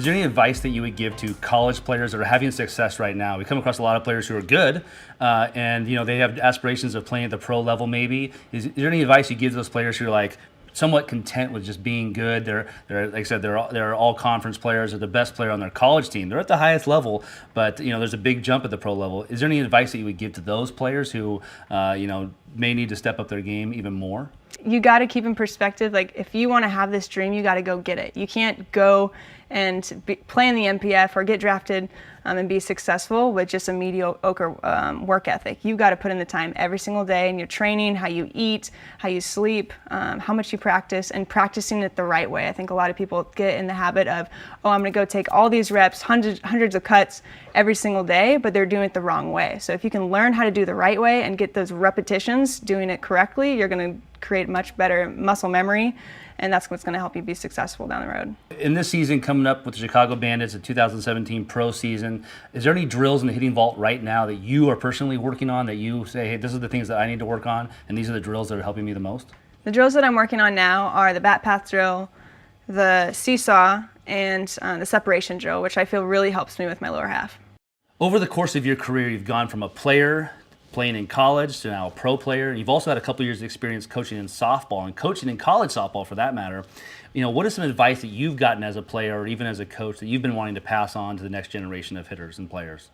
there any advice that you would give to college players that are having success right now? We come across a lot of players who are good, and they have aspirations of playing at the pro level. Maybe is there any advice you give to those players who are like somewhat content with just being good? They're like I said, they're all conference players. They're the best player on their college team. They're at the highest level, but there's a big jump at the pro level. Is there any advice that you would give to those players who may need to step up their game even more? You got to keep in perspective, like if you want to have this dream, you got to go get it. You can't go and play in the MPF or get drafted and be successful with just a mediocre work ethic. You got to put in the time every single day in your training, how you eat, how you sleep, how much you practice, and practicing it the right way. I think a lot of people get in the habit of, I'm going to go take all these reps, hundreds of cuts every single day, but they're doing it the wrong way. So if you can learn how to do the right way and get those repetitions doing it correctly, you're going to create much better muscle memory, and that's what's going to help you be successful down the road. In this season coming up with the Chicago Bandits, the 2017 pro season, is there any drills in the hitting vault right now that you are personally working on that you say, hey, this are the things that I need to work on, and these are the drills that are helping me the most? The drills that I'm working on now are the bat path drill, the seesaw, and the separation drill, which I feel really helps me with my lower half. Over the course of your career, you've gone from a player playing in college to now a pro player. You've also had a couple years of experience coaching in softball and coaching in college softball for that matter. What is some advice that you've gotten as a player or even as a coach that you've been wanting to pass on to the next generation of hitters and players?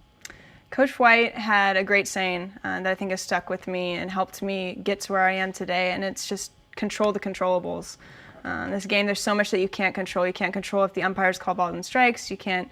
Coach White had a great saying that I think has stuck with me and helped me get to where I am today, and it's just control the controllables. In this game, there's so much that you can't control. You can't control if the umpires call balls and strikes. You can't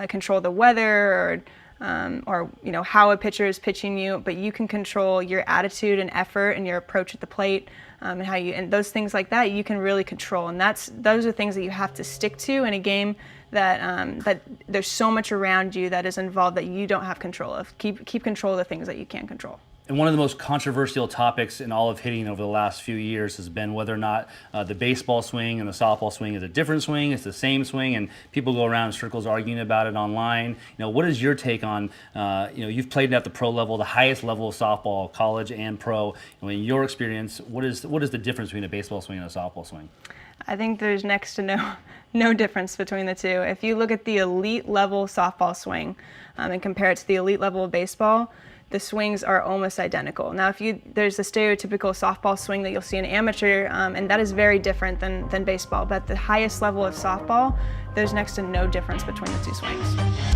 control the weather or how a pitcher is pitching you, but you can control your attitude and effort and your approach at the plate, and those things like that you can really control, and those are things that you have to stick to in a game that there's so much around you that is involved that you don't have control of. Keep control of the things that you can control. And one of the most controversial topics in all of hitting over the last few years has been whether or not the baseball swing and the softball swing is a different swing, it's the same swing, and people go around in circles arguing about it online. What is your take on, you've played at the pro level, the highest level of softball, college and pro. In your experience, what is the difference between a baseball swing and a softball swing? I think there's next to no difference between the two. If you look at the elite level softball swing and compare it to the elite level of baseball, the swings are almost identical. Now, there's the stereotypical softball swing that you'll see in amateur, and that is very different than baseball. But at the highest level of softball, there's next to no difference between the two swings.